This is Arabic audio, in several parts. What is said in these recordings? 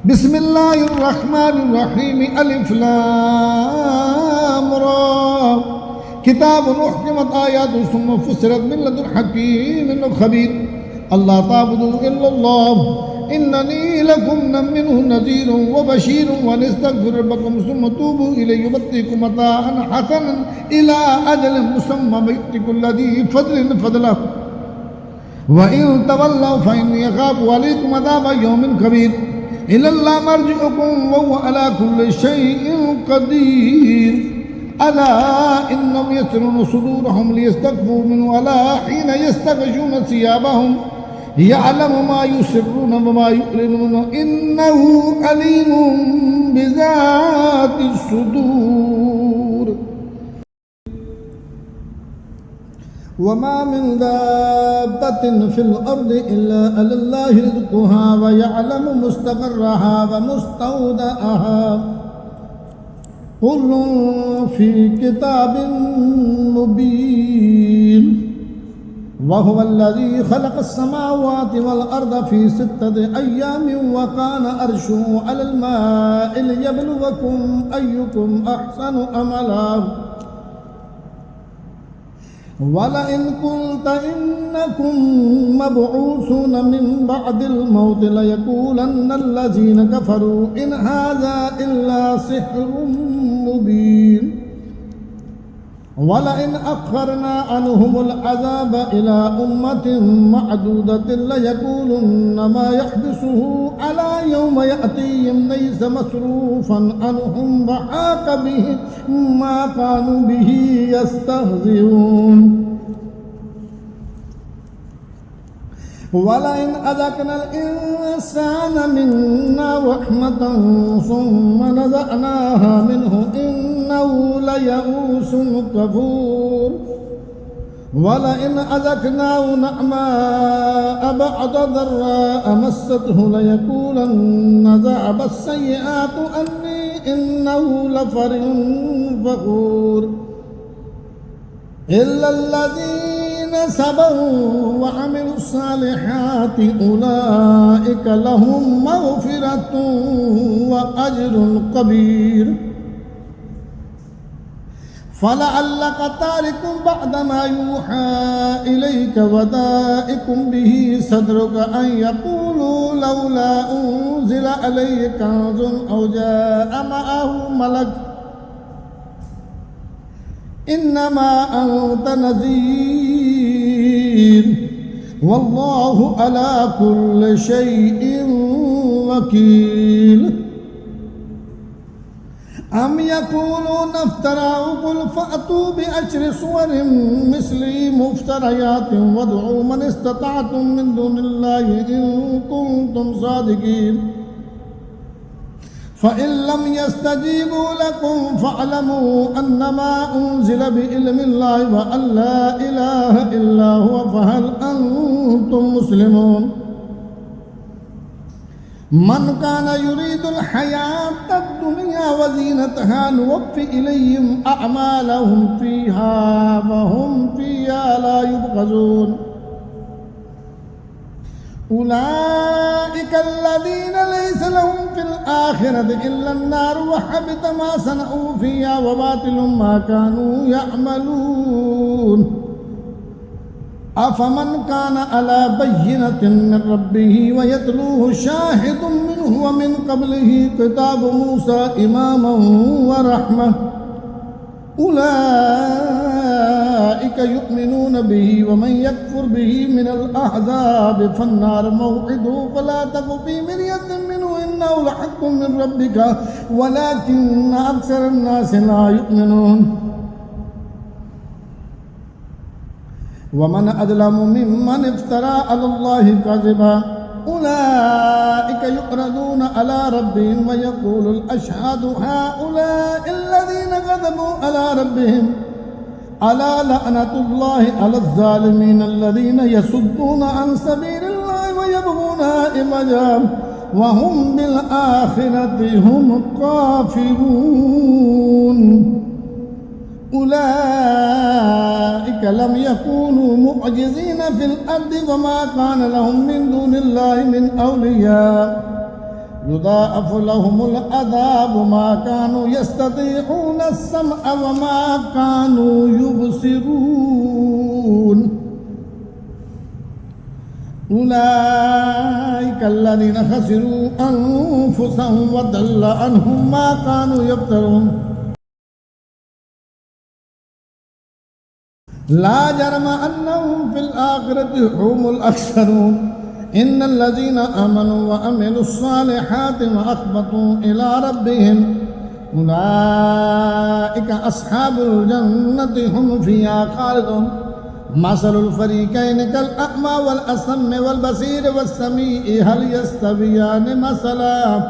بسم الله الرحمن الرحيم ألف لام را كتاب أحكمت آياته ثم فسرت من لدن حكيم خبير الله تعبدوا إلا الله إنني لكم منه نذير وبشير ونستغفر ربكم ثم توبوا إليه يؤتكم متاعا حسنا إلى أجل مسمى ويؤتي كل ذي فضل فضله وإن تولوا فإني أخاف عليكم عذاب يوم كبير إلى الله مرجعكم وهو على كل شيء قدير ألا إنهم يسرون صدورهم ليستخفوا منه ألا حين يستغشون ثيابهم يعلم ما يسرون وما يعلنون إنه عليم بذات الصدور وما من دابة في الأرض إلا على الله رزقها ويعلم مستقرها ومستودعها كل في كتاب مبين وهو الذي خلق السماوات والأرض في 6 أيام وكان عرشه على الماء ليبلوكم أيكم أحسن عملا ولئن قلت إنكم مبعوثون من بعد الموت ليقولن الذين كفروا إن هذا إلا سحر مبين ولئن أخرنا عنهم العذاب إلى أمة معدودة ليقولن ما يحبسه على يوم يأتيهم ليس مصروفا عنهم وحاق بهم ما كانوا به يستهزئون ولئن أذقنا الإنسان منا رحمة ثم نزعناها منه إنه ليئوس كفور ولئن أذقناه نعماء بعد ضراء مسته ليقولن ذهب السيئات عني إنه لفرح فخور إلا الذين صبروا وعملوا الصالحات أولئك لهم مغفرة وأجر كبير فلعلك تارك بعد ما يوحى إليك وضائق به صدرك أن يقولوا لولا أنزل عليه كنز أو جاء معه ملك إنما أنت نذير والله على كل شيء وكيل أم يقولون افتراه قل فأتوا بأشر صور مثله مفتريات وادعوا من استطعتم من دون الله إن كنتم صادقين فإن لم يستجيبوا لكم فاعلموا أنما أنزل بعلم الله وأن لا إله إلا هو فهل أنتم مسلمون من كان يريد الحياة الدنيا وزينتها نوفي إليهم أعمالهم فيها وهم فيها لا يبخسون أولئك الذين ليس لهم في الآخرة إلا النار وحبط ما صنعوا فيها وباطل ما كانوا يعملون أفمن كان على بينة من ربه ويتلوه شاهد منه ومن قبله كتاب موسى إماما ورحمة أولئك يؤمنون به ومن يكفر به من الأحزاب فالنار موعده فلا تك في مرية منه إنه لحق من ربك ولكن أكثر الناس لا يؤمنون ومن أظلم ممن افترى على الله كذبا أولئك يعرضون على ربهم ويقول الأشهاد هؤلاء الذين كذبوا على ربهم ألا لعنة الله على الظالمين الذين يصدون عن سبيل الله ويبغونها عوجا وهم بالآخرة هم كافرون أولئك لم يكونوا معجزين في الأرض وما كان لهم من دون الله من أولياء يضاعف لهم العذاب ما كانوا يستطيعون السمع وما كانوا يبصرون أولئك الذين خسروا أنفسهم وضل عنهم ما كانوا يفترون لا جرم أنهم في الآخرة هم الأخسرون إن الذين آمنوا وعملوا الصالحات وأخبطوا إلى ربهم أولئك أصحاب الجنة هم فيها خالدون مثل الفريقين كالأعمى والأصم والبصير والسميع هل يستويان مثلا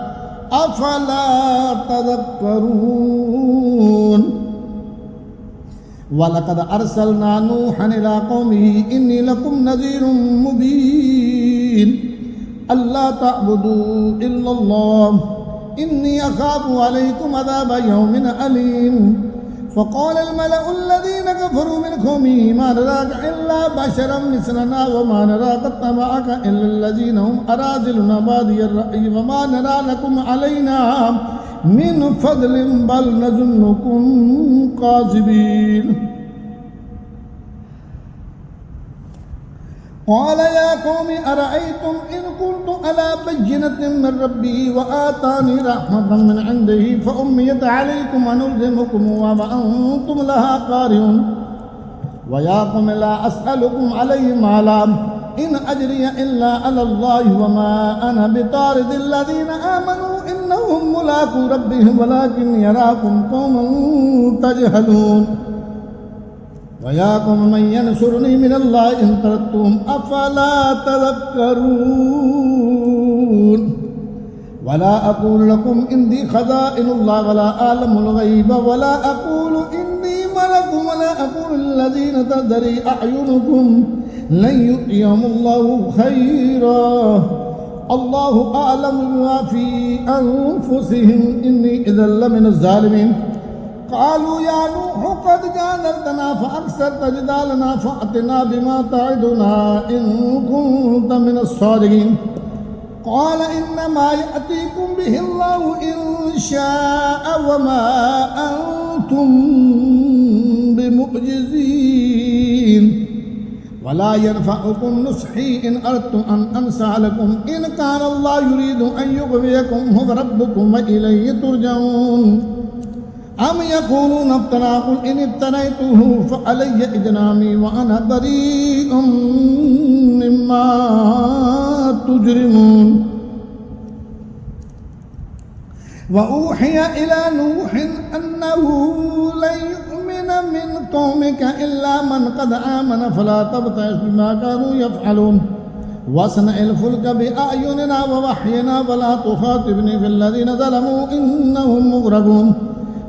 أفلا تذكرون ولقد أرسلنا نوحا إلى قومه إني لكم نذير مبين ألا تعبدوا إلا الله إني أخاف عليكم عذاب يوم أليم فقال الملأ الذين كفروا من قومه ما نراك إلا بشرا مثلنا وما نراك اتبعك إلا الذين هم أراذلنا بادي الرأي وما نرى لكم علينا من فضل بل نظنكم كاذبين قال يا قوم أرأيتم إن كنت على بينة من ربي وآتاني رحمة من عنده فأميت عليكم أنلزمكموها وأنتم لها كارهون ويا قوم لا أسألكم عليه مالا إن أجري إلا على الله وما أنا بطارد الذين آمنوا إنهم ملاقو ربهم ولكن يراكم قوما تجهلون ويا قوم من ينصرني من الله إن طردتهم أفلا تذكرون ولا أقول لكم إني خزائن الله ولا أعلم الغيب ولا أقول إني ملك ولا أقول الذين تزدري أعينكم لن يؤتيهم الله خيرا الله أعلم بما في أنفسهم إني إذا لمن الظالمين قالوا يا نوح قد جادلتنا فأكثرت جدالنا فأتنا بما تعدنا إن كنت من الصادقين قال إنما يأتيكم به الله إن شاء وما أنتم بمعجزين ولا ينفعكم نصحي إن أردت أن أنصح لكم إن كان الله يريد أن يغويكم هو ربكم وإليه ترجعون أم يقولون افترى قل إن افتريته فعلي إجرامي وأنا بريء مما تجرمون وأوحي إلى نوح أنه لن يؤمن من قومك إلا من قد آمن فلا تبتئس بما كانوا يفعلون واصنع الفلك بأعيننا ووحينا ولا تخاطبني في الذين ظلموا إنهم مغرقون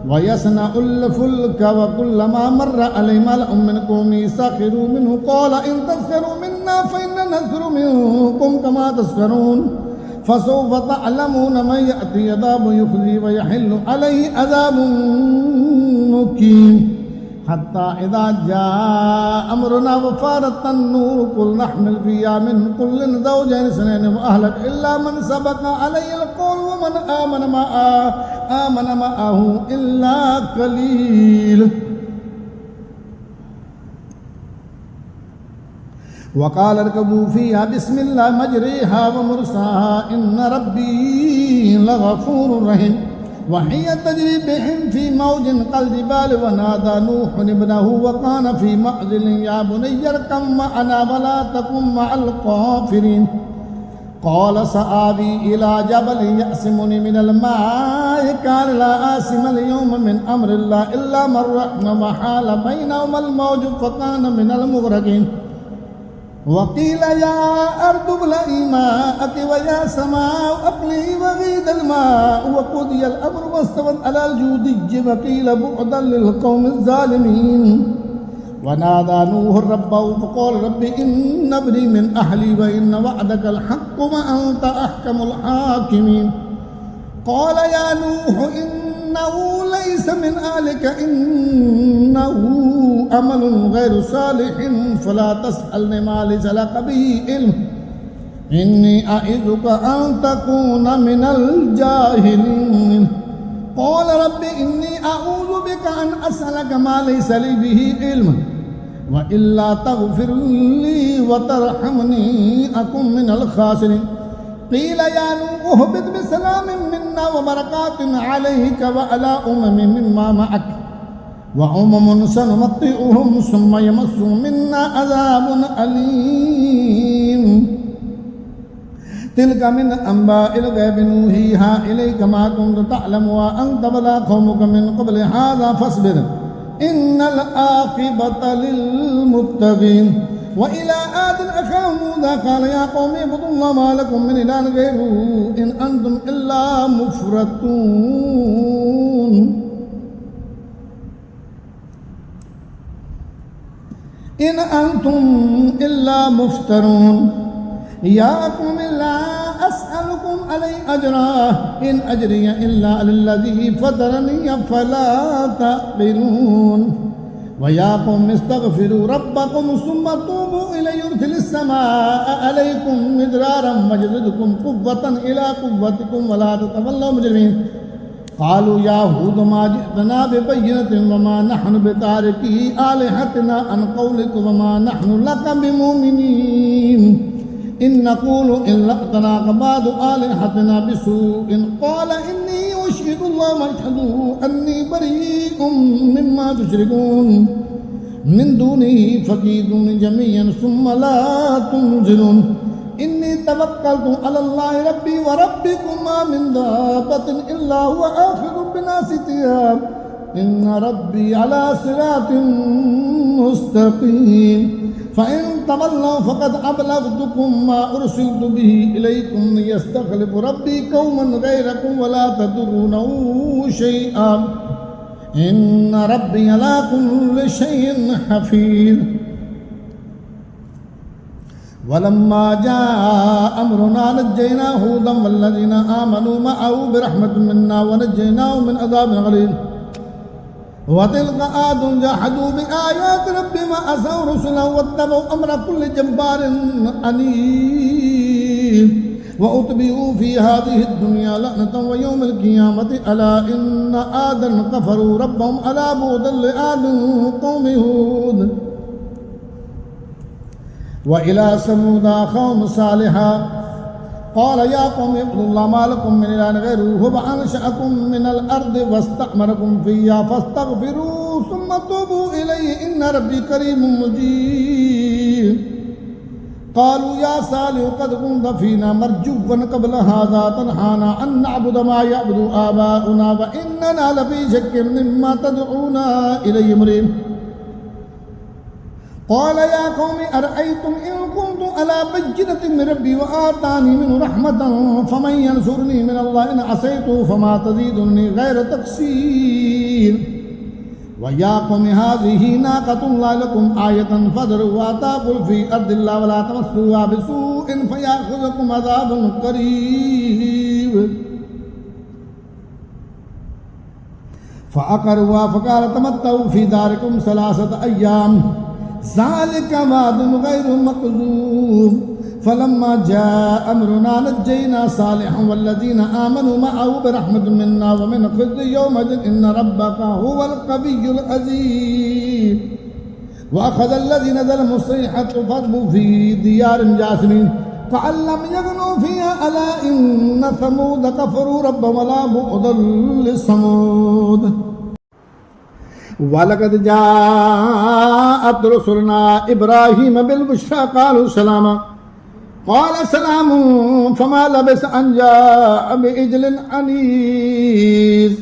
ويصنع الفلك وكلما مر عليه ملأ من قومه سخروا منه قال إن تسخروا منا فإننا نسخر منكم كما تسخرون فسوف تعلمون من يأتي عذاب يخزي ويحل عليه عذاب مقيم حتى إذا جاء أمرنا وفارت النور قل نحمل فيها من كل زوجين اثنين وأهلك إلا من سبق عليه القول ومن آمن معه إلا قليل وقال اركبوا فيها بسم الله مجريها ومرساها إن ربي لغفور رحيم وهي تجري بهم في موج كالجبال ونادى نوح ابنه وكان في معزل يا بني اركب معنا ولا تكن مع الكافرين قال سآوي إلى جبل يعصمني من الماء قال لا عاصم اليوم من أمر الله إلا من رحم وحال بينهما الموج فكان من المغرقين وقيل يا أرض ابلعي ماءك ويا سماء أقلعي وغيض الماء وقضي الأمر واستوت على الجودي وقيل بعدا للقوم الظالمين ونادى نوح ربه فقال رب إن ابني من أهلي وإن وعدك الحق وأنت أحكم الحاكمين قال يا نوح إنه ليس من أهلك إنه عمل غير صالح فلا تسألني ما ليس لك به علم إني أعظك أن تكون من الجاهلين قال رب إني أعوذ بك أن أسألك ما ليس لي به علم وإلا تغفر لي وترحمني أكن من الخاسرين قيل يا نوح اهبط بسلام منا وبركات عليك وعلى مما معك وأمم سنمطئهم ثم يمسهم منا عذاب أليم تلك من أنباء الغيب نوحيها إليك ما كنت تعلم وأنت ولا قومك من قبل هذا فاصبر إن العاقبة للمتقين وإلى عاد أخاهم هودا قال يا قوم اعبدوا الله ما لكم من إله غيره إن أنتم إلا مفرطون إن أنتم إلا مفترون يا قوم لا أسألكم عليه أجرا إن أجري إلا على الذي فطرني فلا تعقلون ويا قوم استغفروا ربكم ثم توبوا إليه يرسل السماء عليكم مدرارا ويزدكم قوة إلى قوتكم ولا تتولوا مجرمين قالوا يا هود ما جئتنا ببينة وما نحن بتاركي آلهتنا عن قولك وما نحن لك بمؤمنين إن نقول إن لأتناك بعض آلهتنا بسوء قال إني أشهد الله واشهدوا أني بريء مما تشركون من دونه فكيدوني جميعا ثم لا تنزلون إني توكلت على الله ربي وربكم ما من دابة إلا هو آخذ بناصيتها إن ربي على صراط مستقيم فإن تولوا فقد أبلغتكم ما أرسلت به إليكم ليستخلف ربي قوما غيركم ولا تضرونه شيئا إن ربي على كل شيء حفيظ ولما جاء أمرنا نجينا هودا والذين آمنوا معه برحمة منا ونجيناهم من عذاب غليظ وتلك عاد جحدوا بآيات ربهم وعصوا رسله واتبعوا أمر كل جبار عنيد وأتبعوا في هذه الدنيا لعنة ويوم القيامة ألا إن عادا كفروا ربهم ألا بعدا لعاد قوم هود وإلى ثمود أخاهم صالحا قال يا قوم اعبدوا الله ما لكم من إله غيره هو أنشأكم من الأرض واستعمركم فيها فاستغفروه ثم توبوا إليه إن ربي كريم مجيب قالوا يا صالح قد كنت فينا مرجوا قبل هذا تنهانا أن نعبد ما يعبد آباؤنا وإننا لفي شك مما تدعونا إليه مريب قال يا قوم أرأيتم إن كنت على بينة من ربي وآتاني منه رحمة فمن ينصرني من الله إن عصيته فما تزيدني غير تقصير ويا قوم هذه ناقة الله لكم آية فذروها تأكل في أرض الله ولا تمسوها بسوء فيأخذكم عذاب قريب فأقروا فقال تمتعوا في داركم 3 أيام ذلك وعد غير مكذوب فلما جاء أمرنا نجينا صالحا والذين آمنوا معه برحمة منا ومن خزي يومئذ إن ربك هو القوي العزيز وأخذ الذين ظلموا الصيحة فاصبحوا في ديار جاثمين كأن لم يغنوا فيها ألا إن ثمود كفروا ربهم ولا بعدا لثمود ولقد جاءت رسلنا إبراهيم بالبشرى قالوا سلاما قال سلام فما لبث أن جاء بعجل حنيذ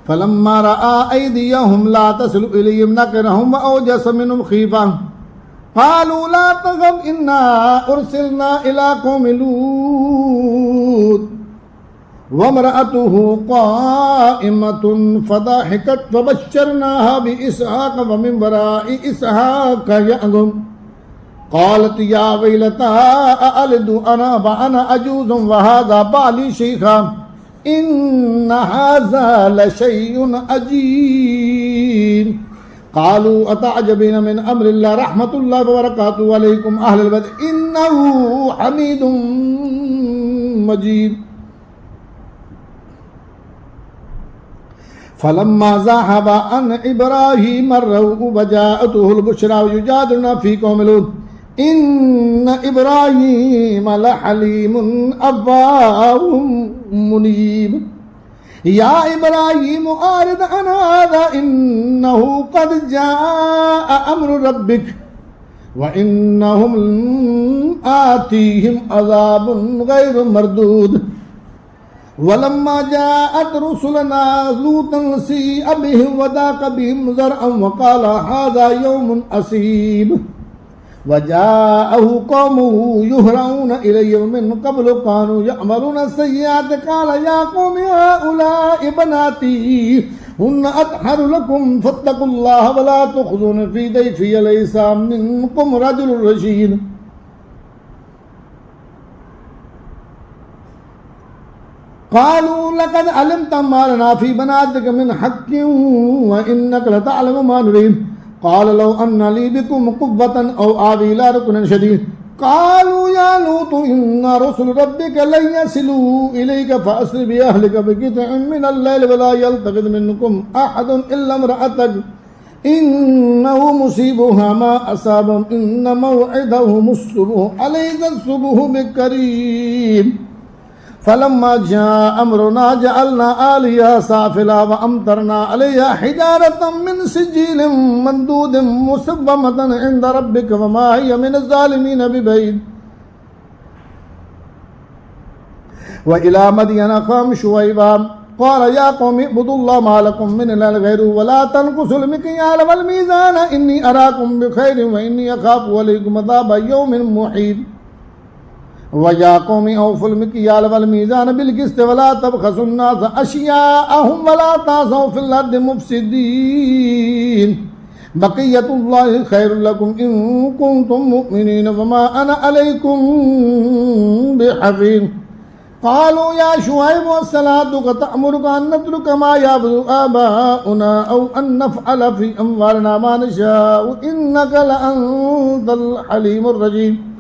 فلما رأى أيديهم لا تصل إليهم نكرهم وأوجس منهم خيفة قالوا لا تخف إنا أرسلنا إلى قوم لوط وامرأته قائمة فضحكت فبشرناها بإسحاق ومن وراء إسحاق يعقوب قالت يا ويلتى أألد أنا وأنا عجوز وهذا بعلي شيخا إن هذا لشيء عجيب قالوا أتعجبين من أمر الله رحمة الله وبركاته عليكم أهل البيت إنه حميد مجيد فلما ذهب عن إبراهيم الروع وجاءته البشرى ويجادلنا في قوم لوط إن إبراهيم لحليم أواه منيب يا إبراهيم أعرض عن هذا إنه قد جاء أمر ربك وإنهم آتيهم عذاب غير مردود ولما جاءت رسلنا لوطا سيء بهم وضاق بهم ذرعا وقال هذا يوم عسيب وجاءه قومه يهرعون إليه من قبل كانوا يعملون السيئات قال يا قوم هؤلاء بناتي هن أطهر لكم فاتقوا الله ولا تخزون في ضيفي ليس منكم رجل رشيد قالوا لقد علمت ما لنا في بناتك من حق وإنك لتعلم ما نريد قال لو أن لي بكم قوة أو آوي إلى ركن شديد قالوا يا لوط إن رسل ربك لن يصلوا إليك فأسر بأهلك بقطع من الليل ولا يلتفت منكم أحد إلا امرأتك إنه مصيبها ما أصابهم إن موعدهم الصبح أليس الصبح بقريب فلما جاء أمرنا جعلنا آليها سافلا وأمطرنا عليها حجارة من سجيل مندود مسومة عند ربك وما هي من الظالمين ببعيد وإلى مدين أخاهم شعيبا قال يا قوم اعبدوا الله ما لكم من إله غيره ولا تنقصوا المكيال والميزان إني أراكم بخير وإني أخاف عليكم عذاب يوم محيط ويا قوم أوفوا المكيال والميزان بالقسط ولا تبخسوا الناس أشياءهم ولا تعثوا في الأرض مفسدين بقية الله خير لكم إن كنتم مؤمنين وما أنا عليكم بحفيظ قالوا يا شعيب الصلاة تأمرك أن نترك ما يعبد آباؤنا أو أن نفعل في أموالنا ما نشاء إنك لأنت الحليم الرجيم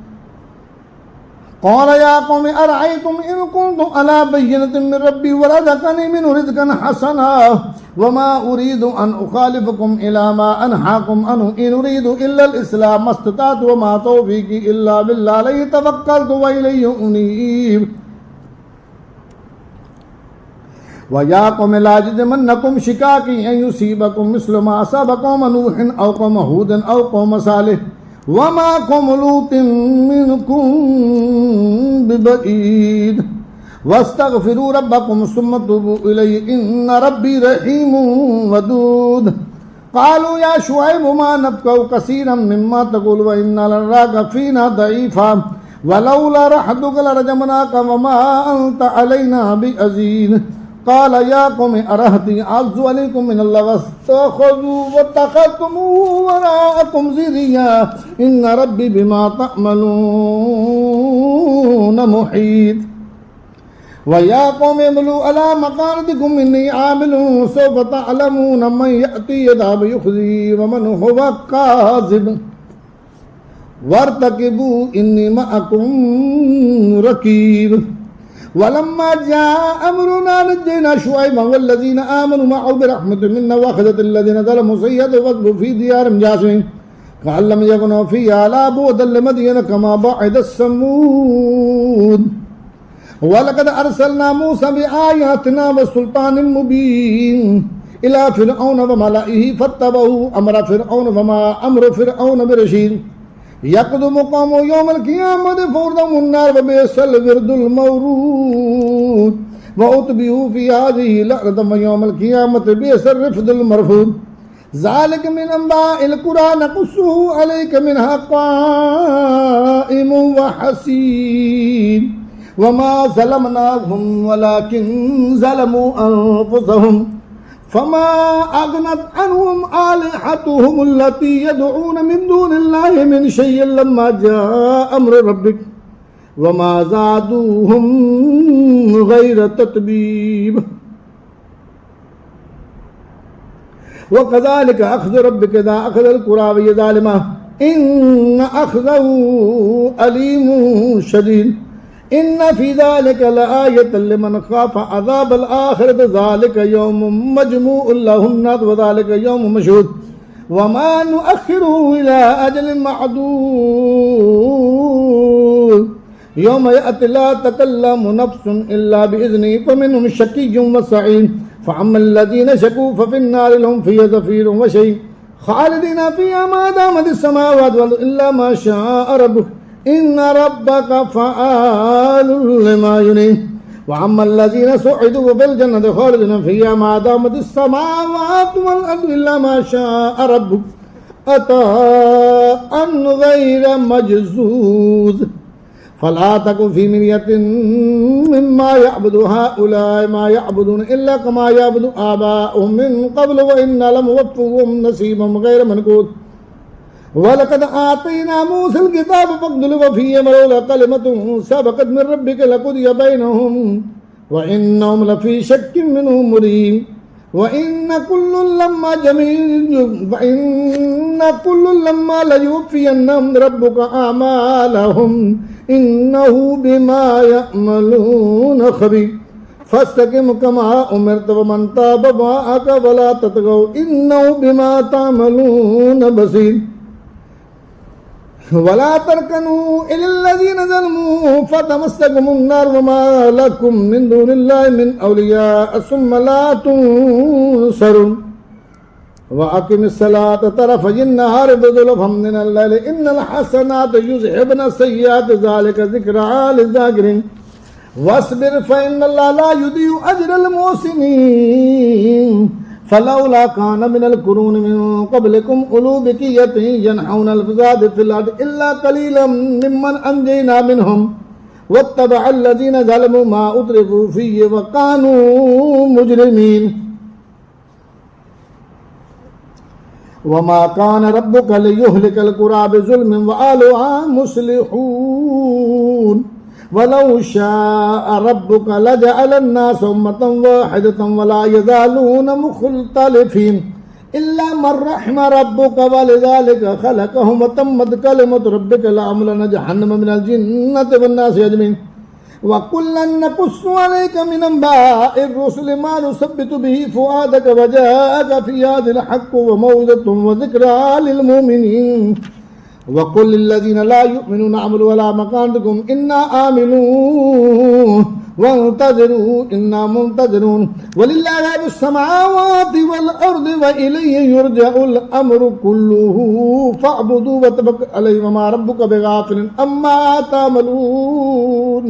قال يا قوم أرأيتم إن كنت على بينة من ربي ورزقني منه رزقا حسنا وما أريد أن أخالفكم إلى ما أنهاكم عنه إن أريد إلا الإسلام ما استطعت وما توفيقي إلا بالله عليه توكلت وإليه أنيب ويا قوم لا يجرمنكم شقاقي أن يصيبكم مثل ما أصاب قوم نوح أو قوم هود أو قوم صالح وما قوم لوط منكم ببعيد واستغفروا ربكم ثم توبوا إليه إن ربي رحيم ودود قالوا يا شعيب ما نفقه كثيرا مما تقول وإنا لنراك فينا ضعيفا ولولا رحمتك لرجمناك وما أنت علينا بعزيز قال يا قوم أرهطي أعز عليكم من الله واستخذوا واتخذتموه وراءكم ذريا إن ربي بما تعملون محيط ويا قوم اعملوا على مكانتكم إني عامل سوف تعلمون من يأتي عذاب يخزي ومن هو كاذب وارتقبوا إني معكم رقيب ولما جاء أمرنا نجينا شعيبا والذين آمنوا معه برحمة منا وأخذت الذين ظلموا سيئة وغضبوا في ديارهم جاثمين كأن لم يكونوا فيها لا بعدا لمدين كما بعد الثمود ولقد أرسلنا موسى بآياتنا وسلطان مبين إلى فرعون وملئه فاتبعوا أمر فرعون وما أمر فرعون برشيد يقدم قوم يوم القيامة فوردهم النار وبئس الورد المورود وأتبعوا في هذه الأرض يوم القيامة بئس الرفد المرفود ذلك من أنباء القرى نقصه عليك منها قائم وحسيد وما ظلمناهم ولكن ظلموا أنفسهم فما أغنت عنهم آلهتهم التي يدعون من دون الله من شيء لما جاء أمر ربك وما زادوهم غير تتبيب وكذلك أخذ ربك إذا أخذ القرى وهي ظالمة إن أخذه أليم شديد إن في ذلك لآية لمن خاف عذاب الآخرة ذلك يوم مجموع له الناس وذلك يوم مشهود وما نؤخره إلى أجل معدود يوم يأتي لا تكلم نفس إلا بإذنه فمنهم شقي وسعيد فأما الذين شكوا ففي النار لهم فيها زفير وشهيق خالدين فيها ما دامت السماوات والأرض إلا ما شاء ربك إن ربك فعال لما يريد وأما الذين سعدوا ففي الجنة خالدين فيها ما دامت السماوات والأرض إلا ما شاء ربك عطاء غير مجزوز فلا تكن في مرية مما يعبد هؤلاء ما يعبدون إلا كما يعبد آباؤهم من قبل وإنا لموفوهم نصيبهم غير منقوص ولقد آتينا موسى الكتاب فاختلف فيه ولولا كلمة سبقت من ربك لقضي بينهم وإنهم لفي شك منه مريب وإن كل لما ليوفينهم ربك أعمالهم إنه بما يعملون خبير فاستقم كما أمرت ومن تاب معك ولا تطغوا إنه بما تعملون بصير ولا تركنوا إلى الذين ظلموا فتمسكهم النار وما لكم من دون الله من أولياء ثم لا تنصرون وأقم الصلاة طرفي النهار وزلفا من الليل إن الحسنات يذهبن السيئات ذلك ذكرى للذاكرين واصبر فإن الله لا يضيع أجر المحسنين فلولا كان من القرون من قبلكم أولو بقية ينحون الفساد في الأرض إلا قليلا ممن أنجينا منهم واتبع الذين ظلموا ما أترفوا فيه وكانوا مجرمين وما كان ربك ليهلك القرى بظلم وأهلها مصلحون ولو شاء ربك لجعل الناس أمة واحدة ولا يزالون مختلفين إلا من رحم ربك ولذلك خلقهم وتمت كلمة ربك لأملأن جهنم من الجنة والناس أجمعين وكلا نقص عليك من أنباء الرسل ما نثبت به فؤادك وجاءك في هذا الحق وموعظة وذكرى للمؤمنين وقل للذين لا يؤمنون اعملوا على مكانتكم إنا عاملون وانتظروا إنا منتظرون ولله غيب السماوات والأرض وإليه يرجع الأمر كله فاعبدوا وتوكل عليه وما ربك بغافل عما تعملون